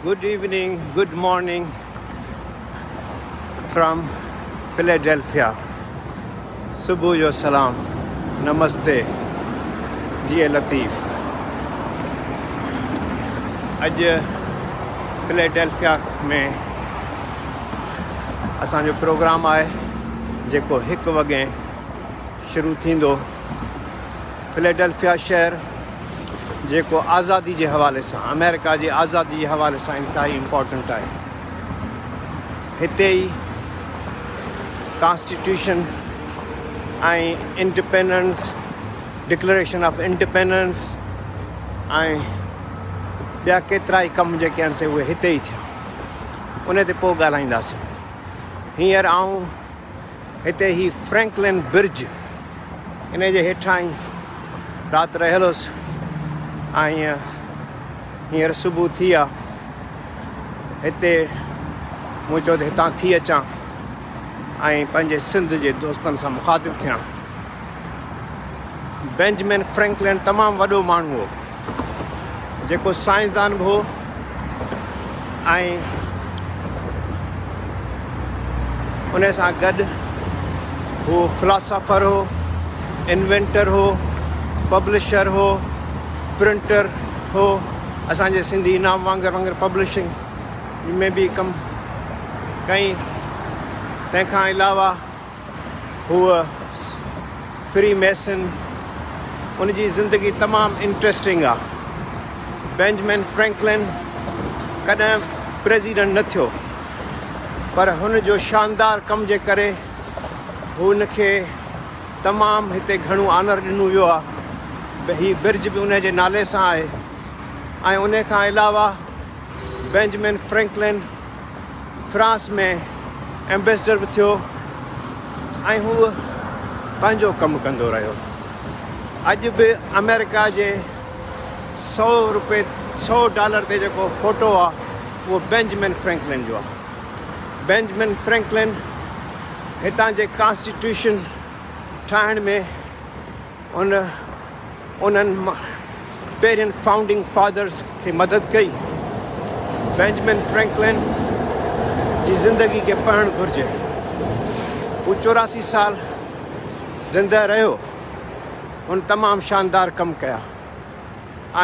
Good evening, good morning from Philadelphia. Subhu yo salam, namaste, ji Latif. Aj Philadelphia में असांजो programme आहे जेको 1 वॻे शुरू थींदो। फिलेडेल्फिया शहर जेको आज़ादी जे हवाले सां अमेरिका जी आज़ादी जे हवाले सां इंतहाई इम्पोर्टेंट आहे। हिते ई कॉन्स्टिट्यूशन ऐं इंडिपेंडेंस डिक्लेरेशन ऑफ इंडिपेंडेंस ऐं ॿिया केतिरा ई कम जेके आहिनि से उहे हिते ई थिया। उन ते पोइ ॻाल्हाईंदासीं। हींअर आऊं हिते ई फ्रैंकलिन ब्रिज इन जे हेठां ई राति रहियल हुउसि ऐं हींअर सुबुह थी आहे। हिते मूं चयो त हितां थी अचां ऐं पंहिंजे सिंध जे दोस्तनि सां मुखातिबु थियां। बेंजामिन फ्रैंकलिन तमामु वॾो माण्हू हो जेको साइंसदान बि हो ऐं उन सां गॾु हू फिलासफ़र हो, इन्वेंटर हो, पब्लिशर हो, प्रिंटर हो। असांजे सिंधी इनाम वांगुरु पब्लिशिंग में बि कमु कई। तंहिंखां अलावा हूअ फ्री मेसन, उनजी ज़िंदगी तमामु इंट्रस्टिंग आहे। बेंजामिन फ्रैंकलिन कॾहिं प्रेसिडेंट न थियो पर हुन जो शानदार कम जे करे हुनखे तमामु हिते घणो ऑनर ॾिनो वियो आहे। हीअ ब्रिज बि उन जे नाले सां आहे। ऐं उन खां अलावा बेंजामिन फ्रैंकलिन फ्रांस में एम्बेसडर बि थियो ऐं हूअ पंहिंजो कमु कंदो रहियो। अॼु बि अमेरिका जे $100 ते जेको फ़ोटो आहे उहो बेंजामिन फ्रैंकलिन जो आहे। बेंजामिन फ्रैंकलिन हितां जे कॉन्स्टिट्यूशन ठाहिण में उन्हनि पहिरियनि फाउंडिंग फादर्स खे मदद कई। बेंजामिन फ्रैंकलिन जी ज़िंदगी खे पढ़णु घुरिजे। हू 84 साल ज़िंदा रहियो। हुन तमामु शानदार कमु कया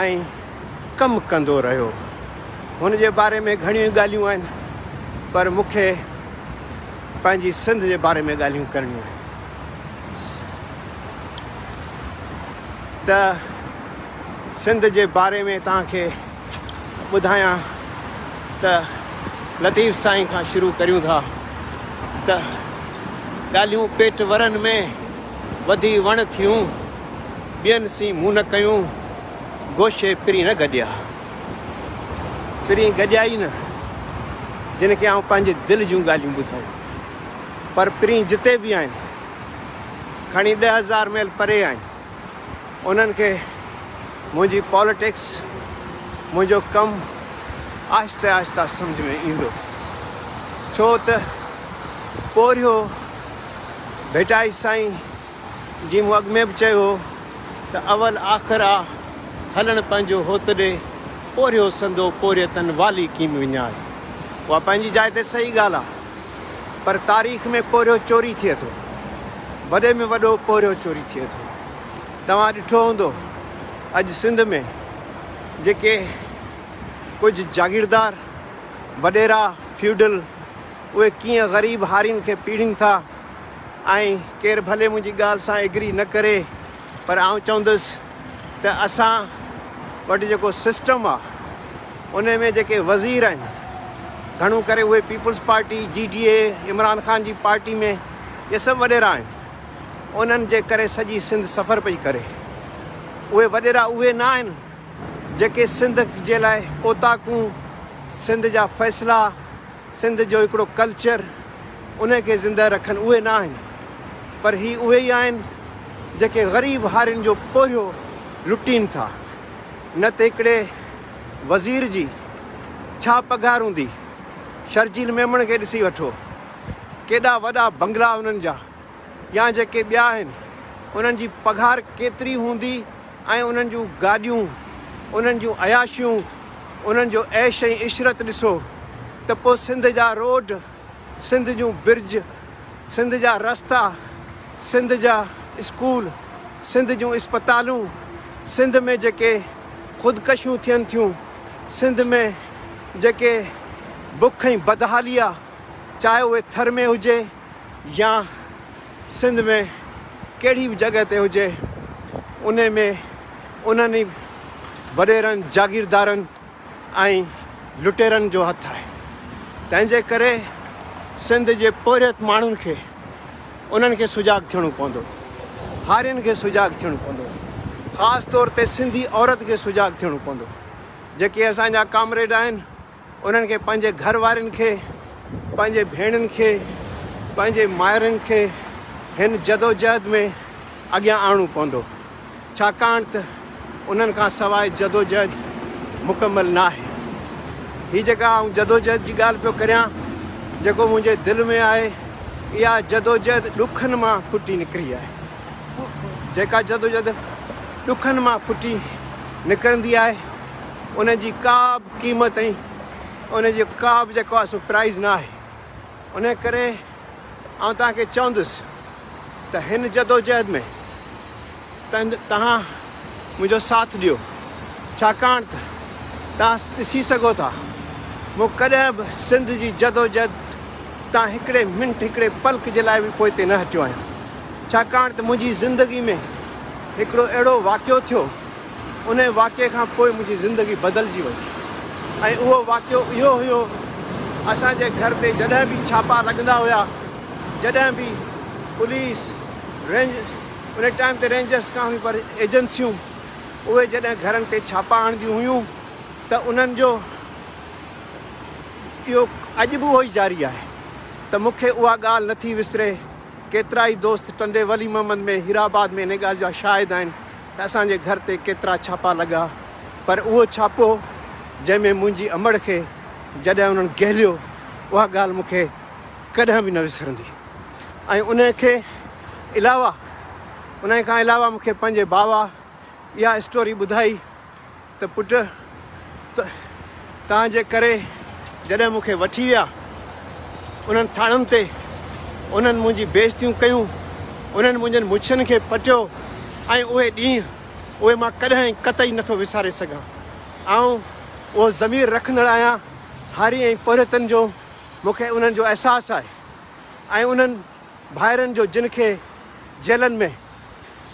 ऐं कमु कंदो रहियो। हुन जे बारे में घणियूं ॻाल्हियूं आहिनि पर मूंखे पंहिंजी सिंध जे बारे में ॻाल्हियूं करणियूं आहिनि। त सिंध जे बारे में तव्हांखे ॿुधायां त लतीफ़ साईं खां शुरू करियूं था त ॻाल्हियूं पेट वरनि में वधी वण थियूं, ॿियनि सी मूं न कयूं, गोशे पिरी न गॾिया। पिरी गॾिया ई न जिन खे आउं पंहिंजे दिलि जूं ॻाल्हियूं ॿुधायूं। पर पिरी जिते बि आहिनि खणी 10,000 मील परे आहिनि। उन्हनि खे मुंहिंजी पॉलिटिक्स, मुंहिंजो कमु आहिस्ते आहिस्ते सम्झ में ईंदो। छो त पोरियो भेटाई साईं जी मूं अॻु में बि चयो त अवल आख़िर आहे हलणु पंहिंजो होत ॾे, पोरियो संदो पोरियो तन वाली कीम विञाए। उहा पंहिंजी जाइ ते सही ॻाल्हि आहे पर तारीख़ में पोरियो चोरी थिए थो। वॾे में वॾो पोरियो चोरी थिए थो। तव्हां ॾिठो हूंदो अॼु सिंध में जेके कुझु जागीरदार वॾेरा फ्यूडल उहे कीअं ग़रीब हारियुनि खे पीड़ीनि था। ऐं केरु भले मुंहिंजी ॻाल्हि सां एग्री न करे पर आउं चवंदुसि त असां वटि जेको सिस्टम आहे उन में जेके वज़ीर आहिनि घणो करे उहे peoples party GDA Imran Khan जी पार्टी में इहे सभु वॾेरा आहिनि। उन्हनि जे करे सॼी सिंध सफ़र पई करे। उहे वॾेरा उहे न आहिनि जेके सिंध जे लाइ ओताकूं, सिंध जा फ़ैसिला, सिंध जो हिकिड़ो कल्चर उनखे ज़िंदा रखनि। उहे न आहिनि पर ही उहे ई आहिनि जेके ग़रीब हारियुनि जो पोरियो लुटीनि था। न त हिकिड़े वज़ीर जी छा पघार हूंदी। शर्जील मेमण खे ॾिसी वठो, केॾा वॾा बंगला उन्हनि जा, या जेके ॿिया आहिनि उन्हनि जी पघार केतिरी हूंदी ऐं उन्हनि जूं गाॾियूं, उन्हनि जूं अयाशियूं उन्हनि जो ऐश ऐं इशरत ॾिसो त पोइ सिंध जा रोड, सिंध जूं ब्रिज, सिंध जा रस्ता, सिंध जा स्कूल, सिंध जूं इस्पतालूं, सिंध में जेके ख़ुदकशियूं थियनि थियूं, सिंध में जेके बुख ऐं बदहाली आहे, चाहे उहे थर में हुजे या सिंध में कहिड़ी बि जॻह ते हुजे, उन में उन्हनि वॾेरनि जागीरदारनि ऐं लुटेरनि जो हथु आहे। तंहिंजे करे सिंध जे पोरियत माण्हुनि खे उन्हनि खे सुजाॻ थियणो पवंदो, हारियुनि खे सुजाॻ थियणो पवंदो, ख़ासि तौर ते सिंधी औरत खे सुजाॻ थियणो पवंदो। जेके असांजा कामरेड आहिनि उन्हनि खे पंहिंजे घर वारनि खे, पंहिंजे भेणुनि खे, पंहिंजे माइरुनि खे हिन जदोजहद में अॻियां आणणो पवंदो, छाकाणि त उन्हनि खां सवाइ जदोजहद मुकमल न आहे। हीअ जेका आउं जदोजहद जी ॻाल्हि पियो करियां, जेको मुंहिंजे दिलि में आहे, इहा जदोजहद ॾुखनि मां फुटी निकिरी आहे। जेका जदोजहद ॾुखनि मां फुटी निकिरंदी आहे, उन जी का बि क़ीमत ऐं उन जो का बि जेको आहे सो प्राइज़ न आहे। उन करे आउं तव्हांखे चवंदुसि त हिन जदोजहद में तव्हां मुंहिंजो साथ ॾियो, छाकाणि त तव्हां ॾिसी सघो था मूं कॾहिं बि सिंध जी जदोजहद तव्हां हिकिड़े मिंट, हिकिड़े पलक जे लाइ बि पोइ ते न हटियो आहियां, छाकाणि त मुंहिंजी ज़िंदगी में हिकिड़ो अहिड़ो वाक़ियो थियो, उन वाक़िए खां पोइ मुंहिंजी ज़िंदगी बदिलजी वई। ऐं उहो वाक़ियो इहो हुयो, असांजे घर ते जॾहिं बि छापा लॻंदा हुआ, जॾहिं बि पुलिस रेंज, उन टाइम ते रेंजर्स खां पर एजेंसियूं उहे जॾहिं घरनि ते छापा हणंदियूं हुयूं त उन्हनि जो इहो अॼु बि उहो ई जारी आहे त मूंखे उहा ॻाल्हि नथी विसरे। केतिरा ई दोस्त टंडे वली मोहम्मद में, हीराबाद में इन ॻाल्हि जा शाहिद आहिनि त असांजे घर ते केतिरा छापा लॻा, पर उहो छापो जंहिंमें मुंहिंजी अमड़ खे जॾहिं उन्हनि गहलियो, उहा ॻाल्हि मूंखे कॾहिं बि न विसरंदी। ऐं उन खां अलावा मूंखे पंहिंजे बाबा इहा स्टोरी ॿुधाई त पुटु तव्हांजे करे जॾहिं मूंखे वठी विया उन्हनि थाणनि ते, उन्हनि मुंहिंजी बेइज़तियूं कयूं, उन्हनि मुंहिंजनि मुछनि खे पटियो, ऐं उहे ॾींहं उहे मां कॾहिं कतई नथो विसारे सघां। ऐं उहो ज़मीर रखंदड़ आहियां हारी ऐं पोरियतनि जो, मूंखे उन्हनि जो अहसासु आहे। ऐं उन्हनि भाइरनि जो जिन खे जेलनि में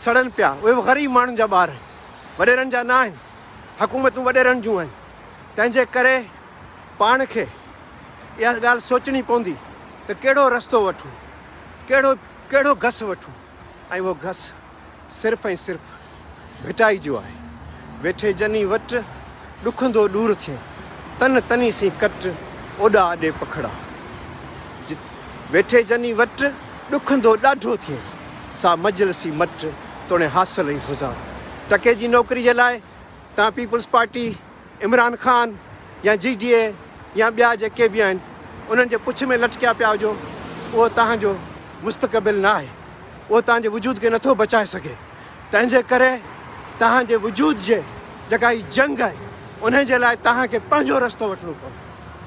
सड़नि पिया, उहे बि ग़रीब माण्हुनि जा ॿार, वॾेरनि जा न आहिनि, हुकूमतूं वॾेरनि जूं आहिनि। तंहिंजे करे पाण खे इहा ॻाल्हि सोचणी पवंदी त कहिड़ो रस्तो वठूं, कहिड़ो घस वठूं। ऐं उहो घस सिर्फ़ु ऐं सिर्फ़ु भिटाई जो आहे। वेठे जनी वटि ॾुखंदो ॾूर थिए, तन तनी सी कट ओॾा आॾे पखड़ा। वेठे जनी वटि ॾुखंदो ॾाढो थिए, सा मजलसी मट तोड़े हासिल ई गुज़ार। टके जी नौकरी जे लाइ तव्हां पीपल्स पार्टी, इमरान ख़ान या GDA या ॿिया जेके बि आहिनि उन्हनि जे पुछ में लटकिया पिया हुजो, उहो तव्हांजो मुस्तक़बिल न आहे, उहो तव्हांजे वजूद खे नथो बचाए सघे। तंहिंजे करे तव्हांजे वजूद जे जेका हीअ जंग आहे, उन जे लाइ तव्हांखे पंहिंजो रस्तो वठिणो पवंदो,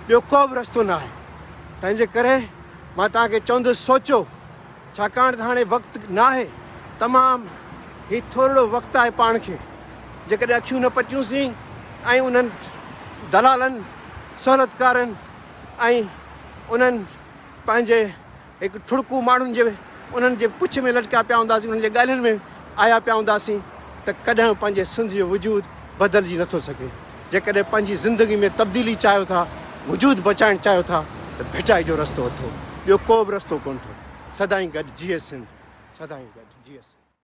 ॿियो को बि रस्तो न आहे। तंहिंजे करे मां तव्हांखे चवंदुसि सोचो, छाकाणि त हाणे वक़्तु न आहे, तमामु हीउ थोरो वक़्तु आहे पाण खे। जेकॾहिं अखियूं न पटियूंसीं ऐं उन्हनि दलालनि, सहूलियतकारनि ऐं उन्हनि पंहिंजे हिकु ठुड़कू माण्हुनि जे उन्हनि जे पुछ में लटकिया पिया हूंदासीं, उन्हनि जे ॻाल्हियुनि में आया पिया हूंदासीं त कॾहिं पंहिंजे सिंध जो वजूद बदिलजी नथो सघे। जेकॾहिं पंहिंजी ज़िंदगी में तब्दीली चाहियो था, वजूद बचाइणु चाहियो था, त भिटाई जो रस्तो वठो, ॿियो को बि रस्तो कोन्ह अथव। सदाईं गॾु GS सिंध, सदाईं गॾु GS।